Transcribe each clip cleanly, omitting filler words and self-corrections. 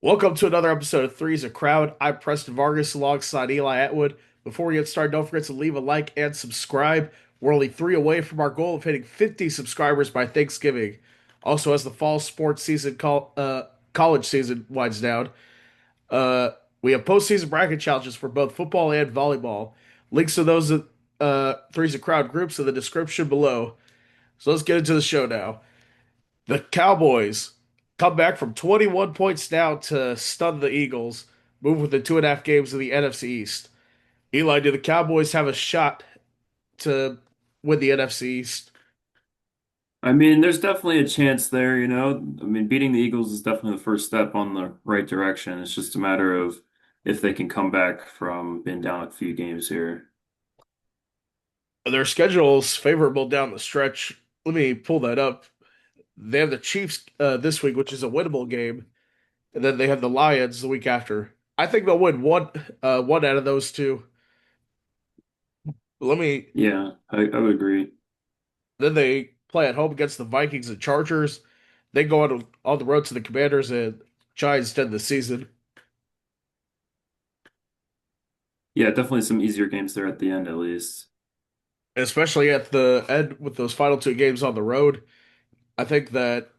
Welcome to another episode of Three's a Crowd. I'm Preston Vargas alongside Eli Atwood. Before we get started, don't forget to leave a like and subscribe. We're only three away from our goal of hitting 50 subscribers by Thanksgiving. Also, as the fall sports season, college season winds down, uh, we have postseason bracket challenges for both football and volleyball. Links to those Three's a Crowd groups in the description below. So let's get into the show now. The Cowboys come back from 21 points down to stun the Eagles, move within 2.5 games of the NFC East. Eli, do the Cowboys have a shot to win the NFC East? I mean, there's definitely a chance there, you know. I mean, beating the Eagles is definitely the first step on the right direction. It's just a matter of if they can come back from being down a few games here. Their schedule's favorable down the stretch. Let me pull that up. They have the Chiefs this week, which is a winnable game, and then they have the Lions the week after. I think they'll win one out of those two. Let me Yeah, I would agree. Then they play at home against the Vikings and Chargers. They go on the road to the Commanders and Giants to end the season, Yeah, definitely some easier games there at the end, at least. especially at the end with those final two games on the road. I think that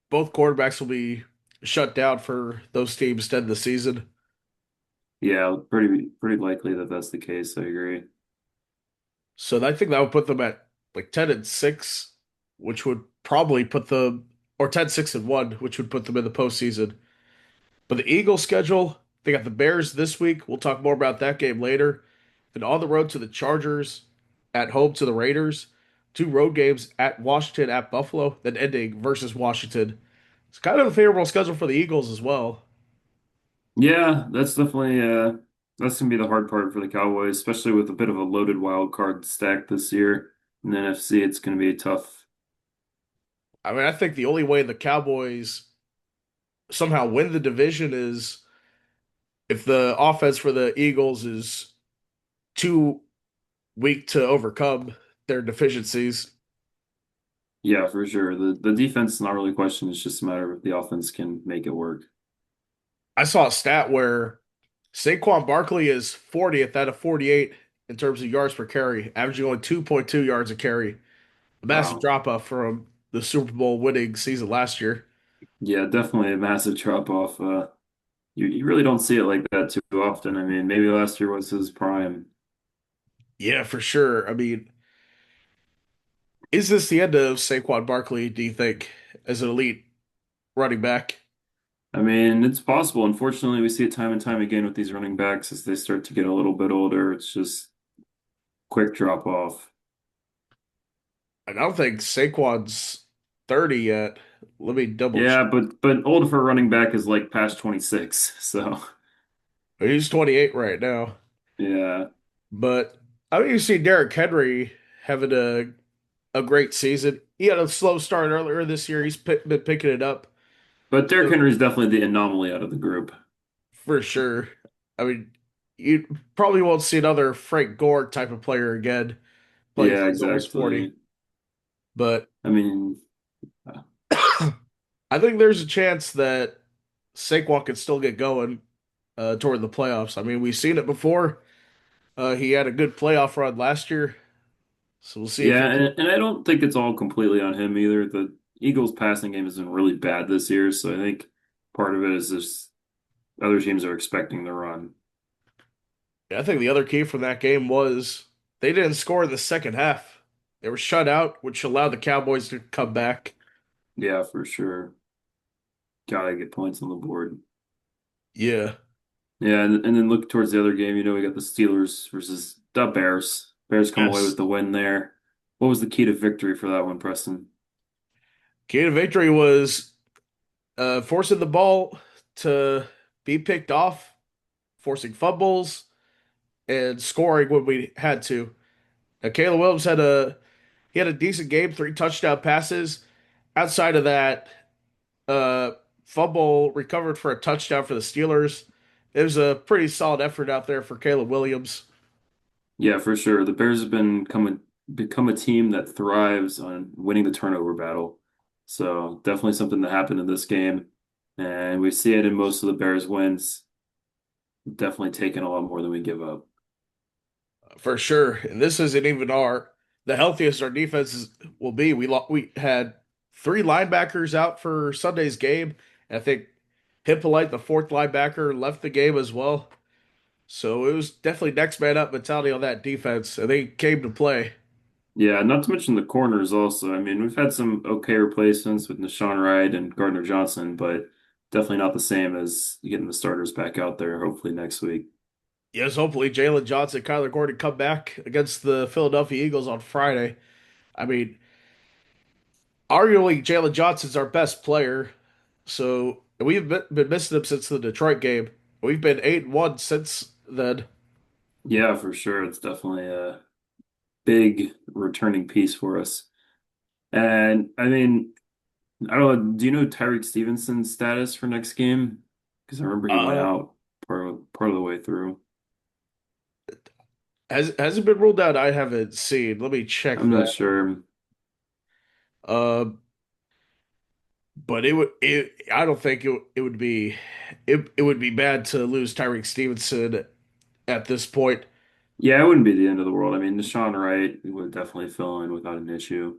both quarterbacks will be shut down for those teams to end the season. Yeah, pretty likely that that's the case. I agree. So I think that would put them at like 10-6, which would probably put them, or 10-6-1, which would put them in the postseason. But the Eagles schedule, they got the Bears this week. We'll talk more about that game later. Then on the road to the Chargers, at home to the Raiders, two road games at Washington, at Buffalo, then ending versus Washington. It's kind of a favorable schedule for the Eagles as well. Yeah, that's definitely that's gonna be the hard part for the Cowboys, especially with a bit of a loaded wild card stack this year in the NFC. It's gonna be tough. I mean, I think the only way the Cowboys somehow win the division is if the offense for the Eagles is too weak to overcome their deficiencies. Yeah, for sure. The defense is not really a question. It's just a matter of if the offense can make it work. I saw a stat where Saquon Barkley is 40th out of 48 in terms of yards per carry, averaging only 2.2 yards a carry. A massive Wow. drop off from the Super Bowl winning season last year. Yeah, definitely a massive drop off. You really don't see it like that too often. I mean, maybe last year was his prime. Yeah, for sure. I mean, is this the end of Saquon Barkley, do you think, as an elite running back? I mean, it's possible. Unfortunately, we see it time and time again with these running backs as they start to get a little bit older. It's just quick drop off. I don't think Saquon's 30 yet. Let me double check. Yeah, but old for a running back is like past 26. So, He's 28 right now. yeah. But I mean, you see Derrick Henry having a great season. He had a slow start earlier this year. Been picking it up But Derrick Henry is definitely the anomaly out of the group. for sure. I mean, you probably won't see another Frank Gore type of player again playing Yeah, till he's almost 40. exactly. But I mean, I think there's a chance that Saquon could still get going toward the playoffs. I mean, we've seen it before. He had a good playoff run last year, so we'll see if he yeah, can. and I don't think it's all completely on him either. The Eagles' passing game has been really bad this year, so I think part of it is just other teams are expecting the run. I think the other key from that game was they didn't score in the second half. They were shut out, which allowed the Cowboys to come back. Yeah, for sure. Gotta get points on the board. Yeah. Yeah, and then look towards the other game. You know, we got the Steelers versus the Bears. Bears come away with Yes. the win there. What was the key to victory for that one, Preston? Key to victory was forcing the ball to be picked off, forcing fumbles, and scoring when we had to. Now, Caleb Williams had a decent game, three touchdown passes. Outside of that, uh, fumble recovered for a touchdown for the Steelers. It was a pretty solid effort out there for Caleb Williams. Yeah, for sure. The Bears have become a team that thrives on winning the turnover battle. So definitely something that happened in this game. And we see it in most of the Bears wins. Definitely taking a lot more than we give up. For sure. And this isn't even the healthiest our will be. We had three linebackers out for Sunday's game. And I think Hippolyte, the fourth linebacker, left the game as well. So it was definitely next man up mentality on that defense, and they came to play. Yeah, not to mention the corners also. I mean, we've had some okay replacements with Nashawn Wright and Gardner Johnson, but definitely not the same as getting the starters back out there, hopefully next week. Yes, hopefully Jalen Johnson, Kyler Gordon come back against the Philadelphia Eagles on Friday. I mean, arguably Jalen Johnson's our best player, so been missing him since the Detroit game. We've been 8-1 since then. Yeah, for sure. It's definitely a big returning piece for us. And I mean, I don't know, do you know Tyreek Stevenson's status for next game? Because I remember he went Uh, out part of the way through. has it been ruled out? I haven't seen. Let me check I'm not that. sure. Um, but I don't think it would be it would be bad to lose Tyreek Stevenson at this point. Yeah, it wouldn't be the end of the world. I mean, Deshaun Wright would definitely fill in without an issue.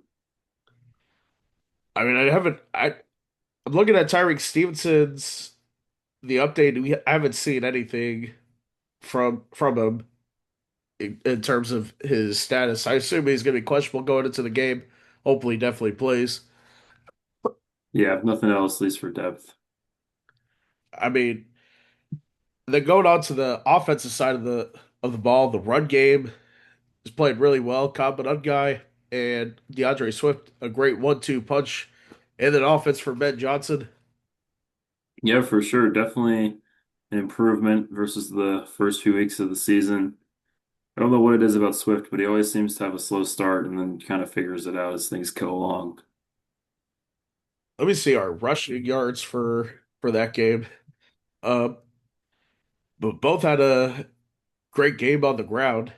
I mean, I'm looking at Tyreek Stevenson's the update. I haven't seen anything from him in terms of his status. I assume he's going to be questionable going into the game. Hopefully, he definitely plays. Yeah, if nothing else, at least for depth. I mean, then going on to the offensive side of the ball, the run game is played really well. Cobb guy and DeAndre Swift, a great 1-2 punch, and then offense for Ben Johnson. Yeah, for sure. Definitely an improvement versus the first few weeks of the season. I don't know what it is about Swift, but he always seems to have a slow start and then kind of figures it out as things go along. Let me see our rushing yards for that game. Uh, but both had a great game on the ground.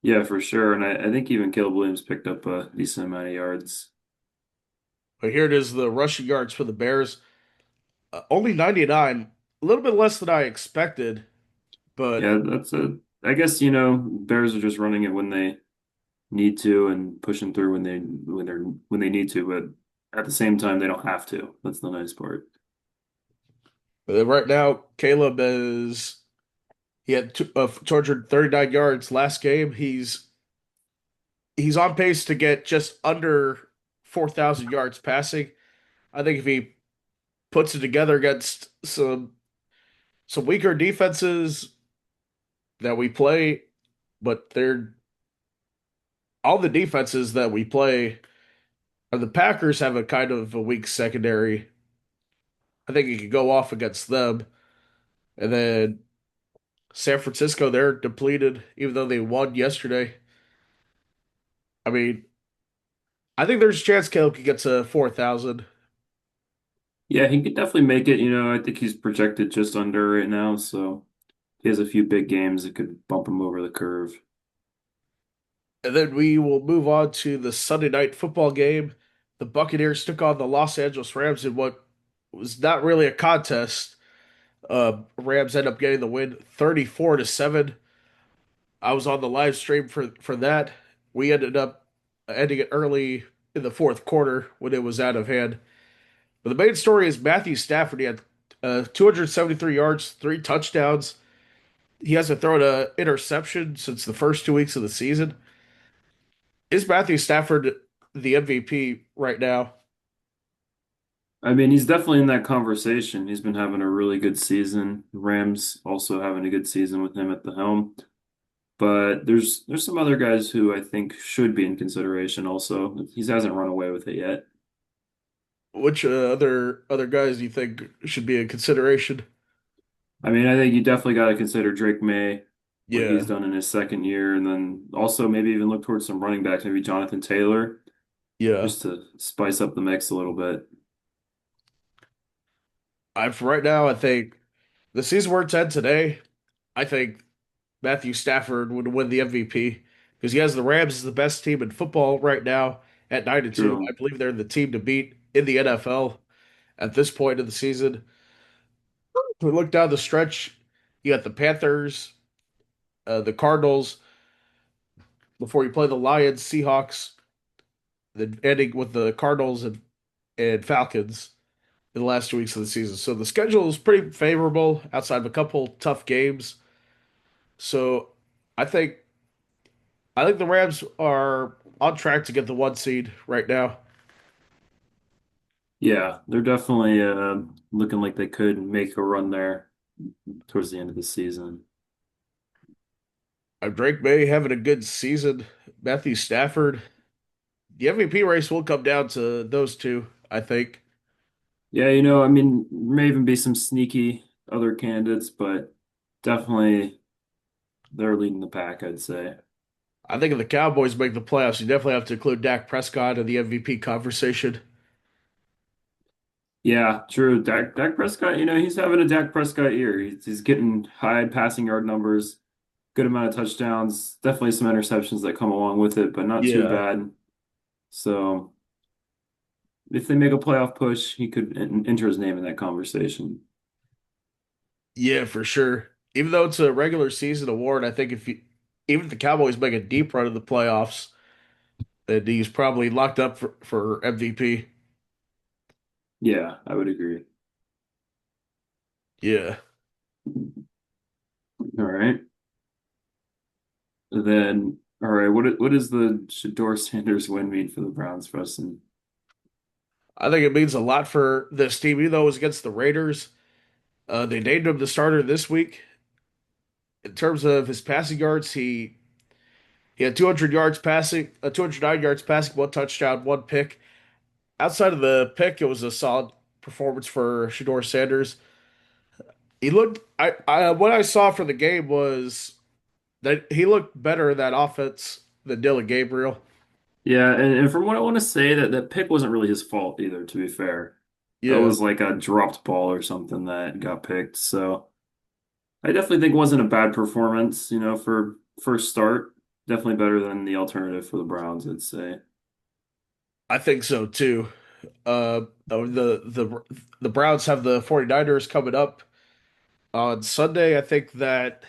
Yeah, for sure. And I think even Caleb Williams picked up a decent amount of yards. But here it is, the rushing yards for the Bears. Only 99, a little bit less than I expected, but Yeah, I guess, Bears are just running it when they need to and pushing through when they need to, but at the same time they don't have to. That's the nice part. right now Caleb he had 239 yards last game. He's on pace to get just under 4,000 yards passing. I think if he puts it together against some weaker defenses that we play, but they're all the defenses that we play, and the Packers have a kind of a weak secondary. I think he could go off against them. And then San Francisco, they're depleted, even though they won yesterday. I mean, I think there's a chance Caleb could get to 4,000. Yeah, he could definitely make it. I think he's projected just under right now, so he has a few big games that could bump him over the curve. And then we will move on to the Sunday night football game. The Buccaneers took on the Los Angeles Rams in what was not really a contest. Rams end up getting the win 34-7. I was on the live stream for that. We ended up ending it early in the fourth quarter when it was out of hand. But the main story is Matthew Stafford. He had 273 yards, three touchdowns. He hasn't thrown an interception since the first 2 weeks of the season. Is Matthew Stafford the MVP right now? I mean, he's definitely in that conversation. He's been having a really good season. Rams also having a good season with him at the helm. But there's some other guys who I think should be in consideration also. He hasn't run away with it yet. Which other guys do you think should be in consideration? I mean, I think you definitely got to consider Drake May, what he's Yeah, done in his second year, and then also maybe even look towards some running backs, maybe Jonathan Taylor, yeah. just to spice up the mix a little bit. For right now, I think the season where it's at today, I think Matthew Stafford would win the MVP because he has the Rams as the best team in football right now at 9-2. I True. believe they're the team to beat in the NFL. at this point of the season. If we look down the stretch, you got the Panthers, the Cardinals, before you play the Lions, Seahawks, then ending with the Cardinals and Falcons in the last 2 weeks of the season. So the schedule is pretty favorable outside of a couple tough games. So I think I think the Rams are on track to get the 1 seed right now. Yeah, they're definitely looking like they could make a run there towards the end of the season. Drake May having a good season. Matthew Stafford. The MVP race will come down to those two, I think. Yeah, I mean, may even be some sneaky other candidates, but definitely they're leading the pack, I'd say. I think if the Cowboys make the playoffs, you definitely have to include Dak Prescott in the MVP conversation. Yeah, true. Dak Prescott, he's having a Dak Prescott year. He's getting high passing yard numbers, good amount of touchdowns, definitely some interceptions that come along with it, but not too Yeah. bad. So if they make a playoff push, he could enter his name in that conversation. Yeah, for sure. Even though it's a regular season award, I think even if the Cowboys make a deep run of the playoffs, then he's probably locked up for MVP. Yeah, I would agree. Yeah. All right. Then, all right, what does the Shador Sanders win mean for the Browns, Preston? I think it means a lot for this team, even though it was against the Raiders. They named him the starter this week. In terms of his passing yards, he had 200 yards passing, 209 yards passing, one touchdown, one pick. Outside of the pick, it was a solid performance for Shador Sanders. He looked. What I saw for the game was that he looked better in that offense than Dylan Gabriel. Yeah, and from what I want to say, that pick wasn't really his fault either, to be fair. That Yeah, was like a dropped ball or something that got picked. So I definitely think it wasn't a bad performance, for first start. Definitely better than the alternative for the Browns, I'd say. I think so too. The Browns have the 49ers coming up on Sunday. I think that's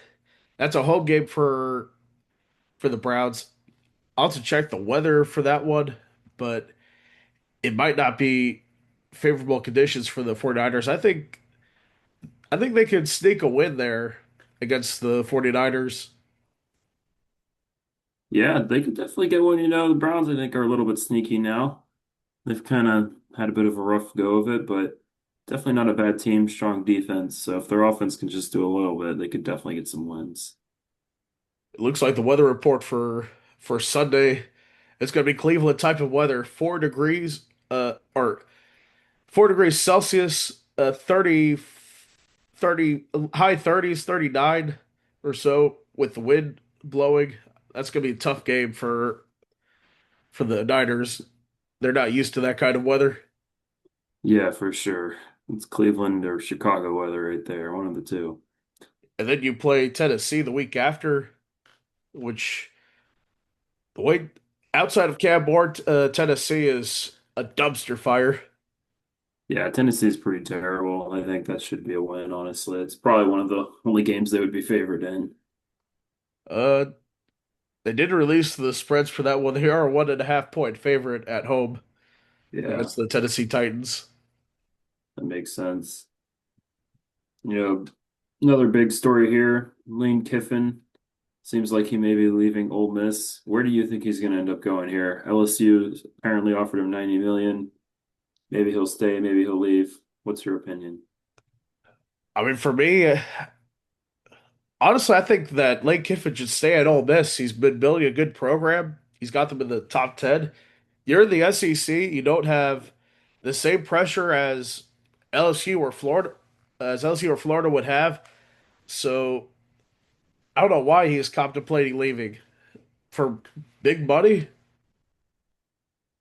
a home game for the Browns. I'll have to check the weather for that one, but it might not be favorable conditions for the 49ers. I think they could sneak a win there against the 49ers. Yeah, they could definitely get one. The Browns, I think, are a little bit sneaky now. They've kind of had a bit of a rough go of it, but definitely not a bad team, strong defense. So if their offense can just do a little bit, they could definitely get some wins. It looks like the weather report for Sunday, it's going to be Cleveland type of weather, 4 degrees or 4 degrees Celsius, 30 high 30s, 39 or so with the wind blowing. That's going to be a tough game for the Niners. They're not used to that kind of weather. Yeah, for sure. It's Cleveland or Chicago weather right there, one of the two. And then you play Tennessee the week after, which the way outside of Cam Ward, Tennessee is a dumpster fire. Yeah, Tennessee's pretty terrible. I think that should be a win, honestly. It's probably one of the only games they would be favored in. Uh, they did release the spreads for that one. They are a 1.5 point favorite at home Yeah, against the Tennessee Titans. that makes sense. You know, another big story here, Lane Kiffin seems like he may be leaving Ole Miss. Where do you think he's going to end up going here? LSU apparently offered him 90 million. Maybe he'll stay, maybe he'll leave. What's your opinion? I mean, for me, honestly, I think that Lane Kiffin should stay at Ole Miss. He's been building a good program. He's got them in the top 10. You're in the SEC. You don't have the same pressure LSU or Florida, as LSU or Florida would have. So I don't know why he is contemplating leaving for big money.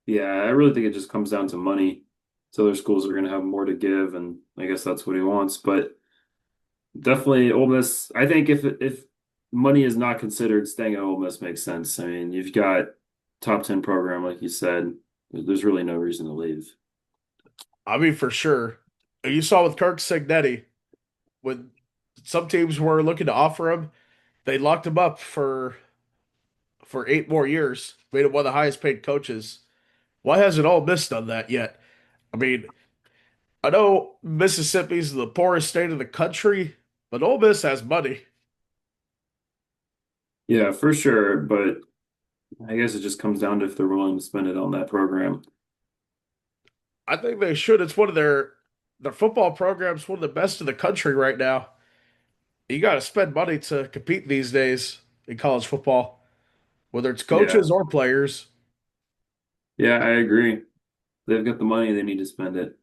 Yeah, I really think it just comes down to money. So other schools are going to have more to give, and I guess that's what he wants. But definitely Ole Miss. I think if money is not considered, staying at Ole Miss makes sense. I mean, you've got top 10 program, like you said. There's really no reason to leave. I mean, for sure. You saw with Kirk Signetti when some teams were looking to offer him, they locked him up for 8 more years, made him one of the highest paid coaches. Why hasn't Ole Miss done that yet? I mean, I know Mississippi's the poorest state in the country, but Ole Miss has money. Yeah, for sure. But I guess it just comes down to if they're willing to spend it on that program. I think they should. It's one of their football programs, one of the best in the country right now. You got to spend money to compete these days in college football, whether it's Yeah. coaches or players. Yeah, I agree. They've got the money, they need to spend it.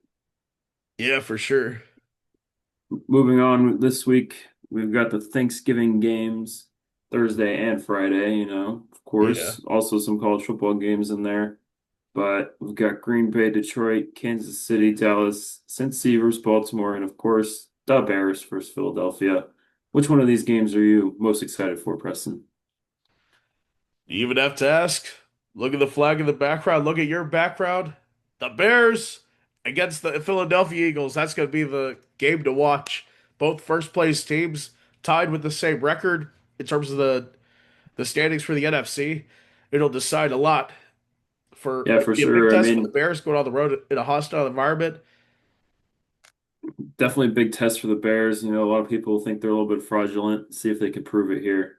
Yeah, for sure. Moving on this week, we've got the Thanksgiving games Thursday and Friday, of Yeah. course. Also some college football games in there. But we've got Green Bay, Detroit, Kansas City, Dallas, Cincy versus Baltimore, and of course, the Bears versus Philadelphia. Which one of these games are you most excited for, Preston? You even have to ask. Look at the flag in the background. Look at your background. The Bears against the Philadelphia Eagles. That's going to be the game to watch. Both first place teams tied with the same record in terms of the standings for the NFC. It'll decide a lot for Yeah, it'll for be a big sure. I test for the mean, Bears going on the road in a hostile environment. definitely a big test for the Bears. A lot of people think they're a little bit fraudulent. See if they can prove it here.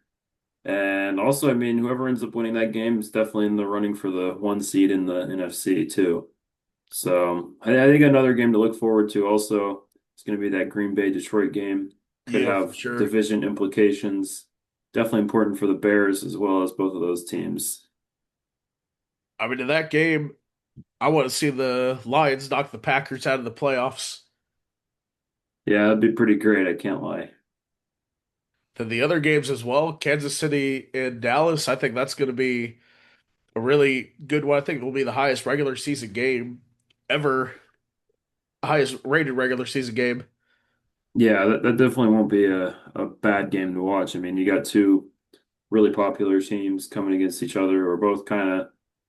And also, I mean, whoever ends up winning that game is definitely in the running for the one seed in the NFC too. So I think another game to look forward to also is going to be that Green Bay Detroit game. Could Yeah, for have sure. division implications. Definitely important for the Bears as well as both of those teams. I mean, in that game, I want to see the Lions knock the Packers out of the playoffs. Yeah, that'd be pretty great. I can't lie. Then the other games as well, Kansas City and Dallas. I think that's going to be a really good one. I think it will be the highest regular season game ever, highest rated regular season game. Yeah, that definitely won't be a bad game to watch. I mean, you got two really popular teams coming against each other. We're both kind of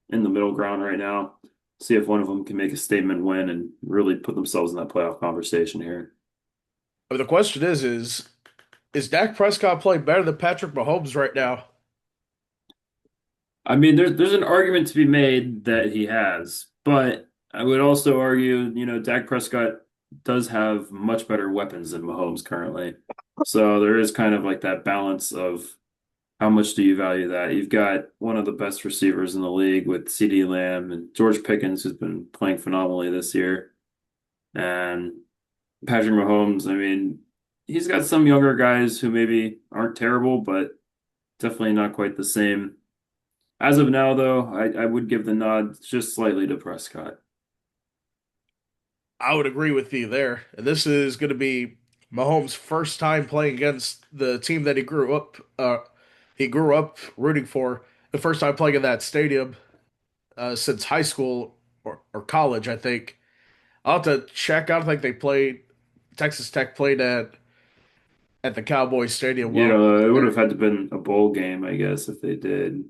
in the middle ground right now. See if one of them can make a statement win and really put themselves in that playoff conversation here. I mean, the question is Dak Prescott playing better than Patrick Mahomes right now? I mean, there's an argument to be made that he has, but I would also argue, Dak Prescott does have much better weapons than Mahomes currently. So there is kind of like that balance of how much do you value that? You've got one of the best receivers in the league with CeeDee Lamb and George Pickens, who's been playing phenomenally this year. And Patrick Mahomes, I mean, he's got some younger guys who maybe aren't terrible, but definitely not quite the same. As of now, though, I would give the nod just slightly to Prescott. I would agree with you there. And this is going to be Mahomes' first time playing against the team that he grew up rooting for. The first time playing in that stadium since high school or college, I think. I'll have to check. I don't think they played. Texas Tech played at the Cowboys Stadium while he was It would there. have had to been a bowl game, I guess, if they did.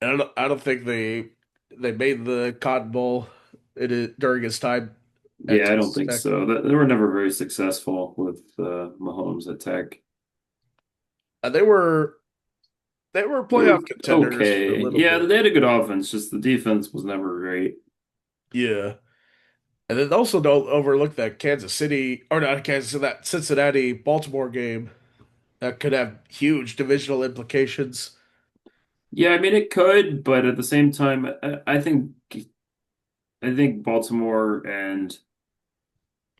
And I don't think they made the Cotton Bowl during his time at Yeah, I don't Texas think Tech. so. They were never very successful with Mahomes at Tech. And they were They playoff were contenders for a okay. little Yeah, bit. they had a good offense, just the defense was never great. Yeah. And then also don't overlook that Kansas City, or not Kansas, that Cincinnati Baltimore game that could have huge divisional implications. Yeah, I mean it could, but at the same time, I think Baltimore and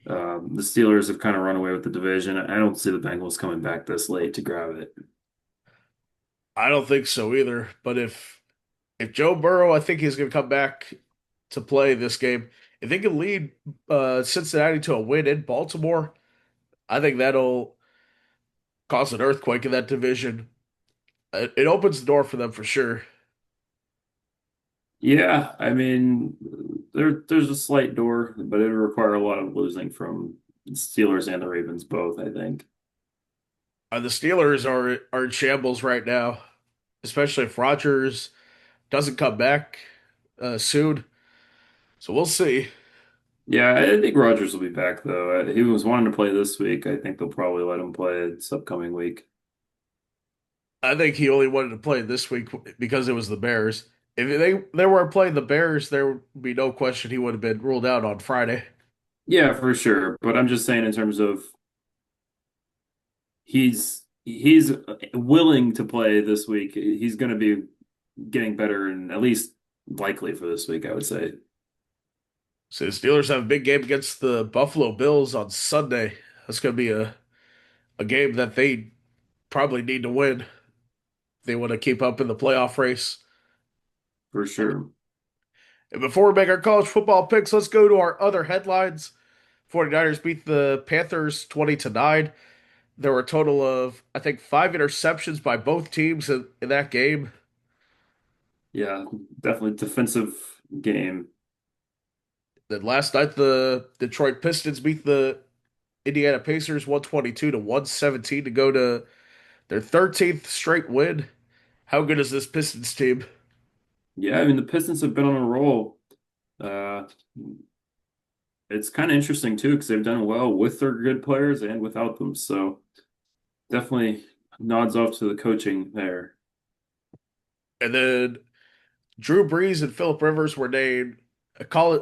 the Steelers have kind of run away with the division. I don't see the Bengals coming back this late to grab it. I don't think so either. But if Joe Burrow, I think he's going to come back to play this game. If they can lead Cincinnati to a win in Baltimore, I think that'll cause an earthquake in that division. It opens the door for them for sure. Yeah, I mean, there's a slight door, but it would require a lot of losing from the Steelers and the Ravens both, I think. The Steelers are in shambles right now, especially if Rodgers doesn't come back soon. So we'll see. Yeah, I think Rodgers will be back though. He was wanting to play this week. I think they'll probably let him play this upcoming week. I think he only wanted to play this week because it was the Bears. If they weren't playing the Bears, there would be no question he would have been ruled out on Friday. Yeah, for sure. But I'm just saying in terms of he's willing to play this week. He's going to be getting better and at least likely for this week, I would say. So the Steelers have a big game against the Buffalo Bills on Sunday. That's going to be a game that they probably need to win. They want to keep up in the playoff race. For sure. And before we make our college football picks, let's go to our other headlines. 49ers beat the Panthers 20 to 9. There were a total of, I think, five interceptions by both teams in that game. Yeah, definitely defensive game. Then last night, the Detroit Pistons beat the Indiana Pacers 122 to 117 to go to their 13th straight win. How good is this Pistons team? Yeah, I mean the Pistons have been on a roll. Uh, it's kind of interesting too because they've done well with their good players and without them. So definitely nods off to the coaching there. And then Drew Brees and Philip Rivers were named a college,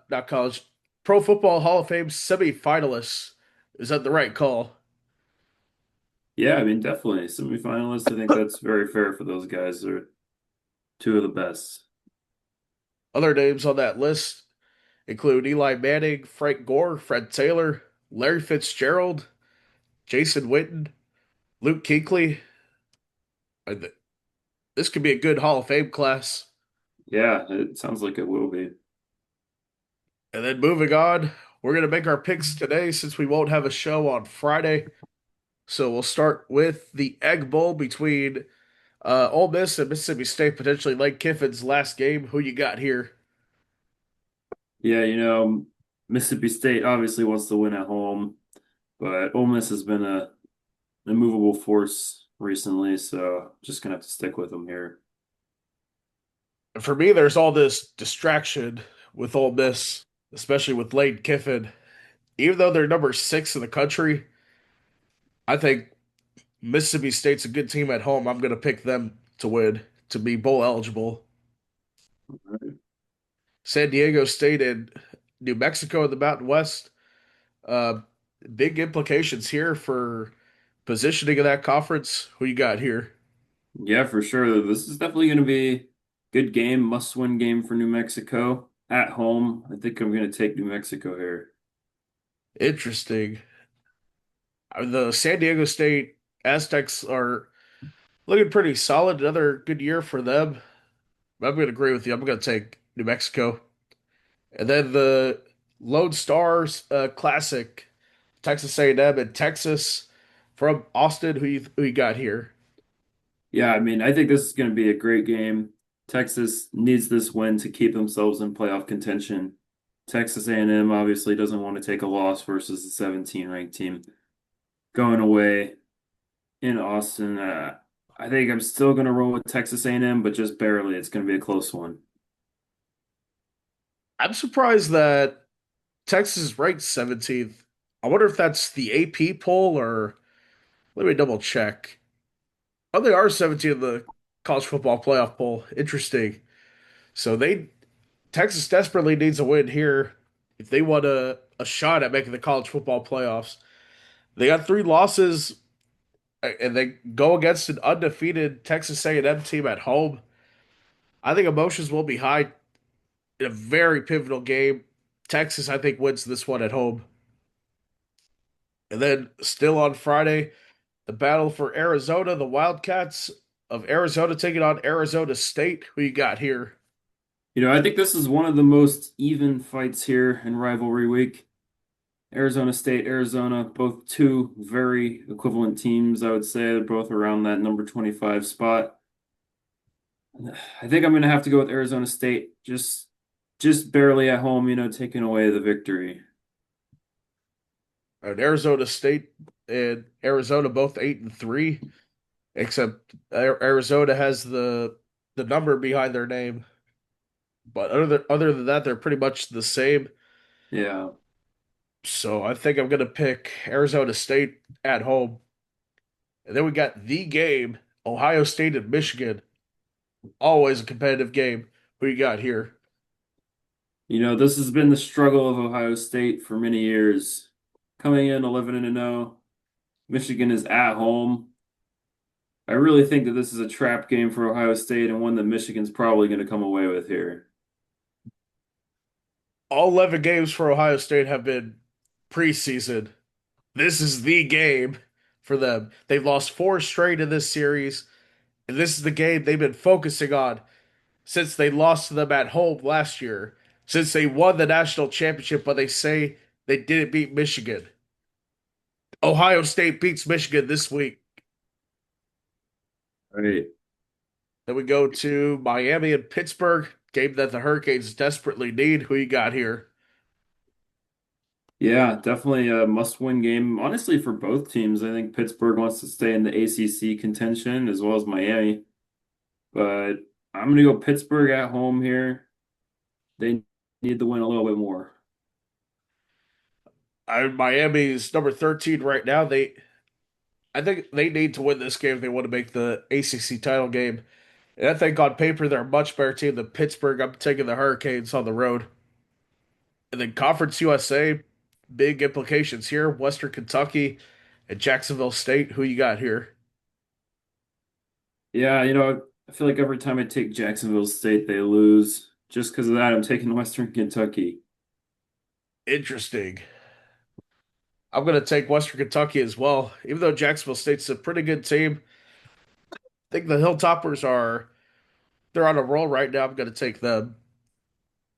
not college, Pro Football Hall of Fame semi-finalists. Is that the right call? Yeah, I mean definitely semifinalists. I think that's very fair for those guys. They're two of the best. Other names on that list include Eli Manning, Frank Gore, Fred Taylor, Larry Fitzgerald, Jason Witten, Luke Kuechly. And this could be a good Hall of Fame class. Yeah, it sounds like it will be. And then moving on, we're going to make our picks today since we won't have a show on Friday. So we'll start with the Egg Bowl between Ole Miss and Mississippi State, potentially Lane Kiffin's last game. Who you got here? Yeah, Mississippi State obviously wants to win at home, but Ole Miss has been a immovable force recently, so just gonna have to stick with them here. For me, there's all this distraction with Ole Miss, especially with Lane Kiffin. Even though they're number six in the country, I think Mississippi State's a good team at home. I'm going to pick them to win, to be bowl eligible. San Diego State and New Mexico in the Mountain West. Uh, Big implications here for positioning of that conference. Who you got here? Yeah, for sure. This is definitely gonna be a good game, must-win game for New Mexico at home. I think I'm gonna take New Mexico here. Interesting. The San Diego State Aztecs are looking pretty solid. Another good year for them. I'm going to agree with you. I'm going to take New Mexico. And then the Lone Stars Classic, Texas A&M and Texas from Austin. Who you got here? Yeah, I mean, I think this is gonna be a great game. Texas needs this win to keep themselves in playoff contention. Texas A&M obviously doesn't want to take a loss versus the 17 ranked team going away in Austin. I think I'm still going to roll with Texas A&M, but just barely. It's going to be a close one. I'm surprised that Texas is ranked 17th. I wonder if that's the AP poll or let me double check. Oh, they are 17th in the college football playoff poll. Interesting. So Texas desperately needs a win here if they want a shot at making the college football playoffs. They got three losses and they go against an undefeated Texas A&M team at home. I think emotions will be high in a very pivotal game. Texas, I think, wins this one at home. And then still on Friday, the battle for Arizona, the Wildcats of Arizona taking on Arizona State. Who you got here? I think this is one of the most even fights here in rivalry week. Arizona State, Arizona, both two very equivalent teams, I would say. They're both around that number 25 spot. I think I'm going to have to go with Arizona State, just barely at home, taking away the victory. And Arizona State and Arizona both 8-3, except Arizona has the number behind their name. But other than that, they're pretty much the same. Yeah. So I think I'm gonna pick Arizona State at home. And then we got the game, Ohio State and Michigan. Always a competitive game. Who you got here? This has been the struggle of Ohio State for many years. Coming in 11 and 0, Michigan is at home. I really think that this is a trap game for Ohio State and one that Michigan's probably going to come away with here. All 11 games for Ohio State have been preseason. This is the game for them. They've lost four straight in this series, and this is the game they've been focusing on since they lost to them at home last year, since they won the national championship, but they say they didn't beat Michigan. Ohio State beats Michigan this week. Right. Then we go to Miami and Pittsburgh, game that the Hurricanes desperately need. Who you got here? Yeah, definitely a must-win game. Honestly, for both teams, I think Pittsburgh wants to stay in the ACC contention as well as Miami. But I'm going to go Pittsburgh at home here. They need to win a little bit more. Miami's number 13 right now. I think they need to win this game if they want to make the ACC title game. And I think on paper they're a much better team than Pittsburgh. I'm taking the Hurricanes on the road. And then Conference USA, big implications here. Western Kentucky and Jacksonville State. Who you got here? Yeah, I feel like every time I take Jacksonville State, they lose. Just because of that, I'm taking Western Kentucky. Interesting. I'm going to take Western Kentucky as well. Even though Jacksonville State's a pretty good team, I think the Hilltoppers they're on a roll right now. I'm going to take them.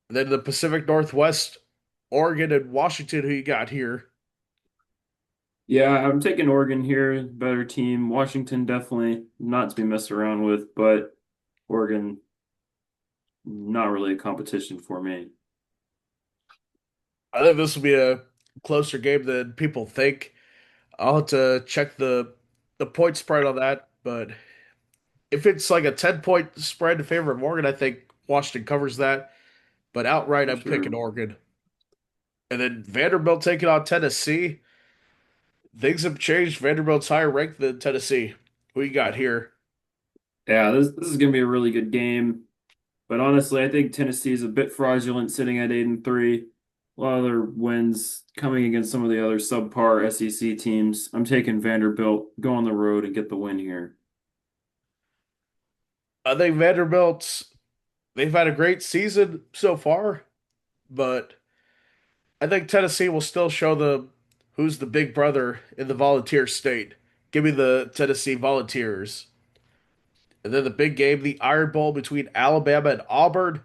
And then the Pacific Northwest, Oregon and Washington. Who you got here? Yeah, I'm taking Oregon here, better team. Washington definitely not to be messed around with, but Oregon not really a competition for me. I think this will be a closer game than people think. I'll have to check the point spread on that, but if it's like a 10-point spread in favor of Oregon, I think Washington covers that. But outright, For I'm picking sure. Oregon. And then Vanderbilt taking on Tennessee. Things have changed. Vanderbilt's higher ranked than Tennessee. Who you got here? Yeah, this is gonna be a really good game. But honestly, I think Tennessee is a bit fraudulent sitting at 8-3. A lot of their wins coming against some of the other subpar SEC teams. I'm taking Vanderbilt, go on the road and get the win here. I think they've had a great season so far, but I think Tennessee will still show them who's the big brother in the Volunteer state. Give me the Tennessee Volunteers. And then the big game, the Iron Bowl between Alabama and Auburn.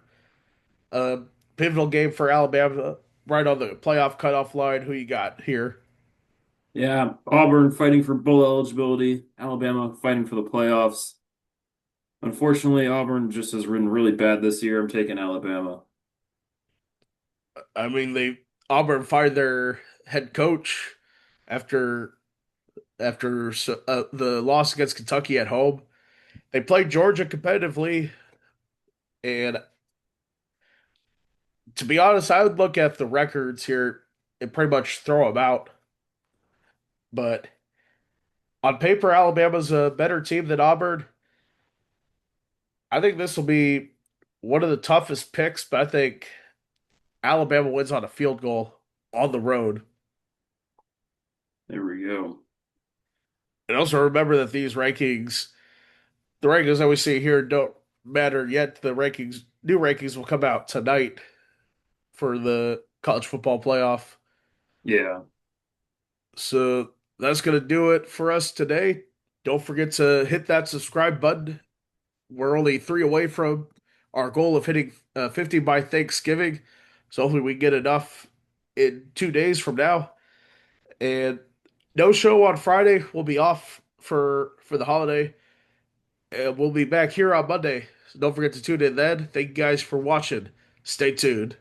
A pivotal game for Alabama, right on the playoff cutoff line. Who you got here? Yeah, Auburn fighting for bowl eligibility, Alabama fighting for the playoffs. Unfortunately, Auburn just has been really bad this year. I'm taking Alabama. I mean, they Auburn fired their head coach after the loss against Kentucky at home. They played Georgia competitively, and to be honest, I would look at the records here and pretty much throw them out. But on paper, Alabama's a better team than Auburn. I think this will be one of the toughest picks, but I think Alabama wins on a field goal on the road. There we go. And also remember that the rankings that we see here don't matter yet. New rankings will come out tonight for the college football playoff. Yeah, So that's going to do it for us today. Don't forget to hit that subscribe button. We're only three away from our goal of hitting 50 by Thanksgiving. So hopefully we get enough in 2 days from now. And no show on Friday. We'll be off for the holiday. And we'll be back here on Monday. So don't forget to tune in then. Thank you guys for watching. Stay tuned.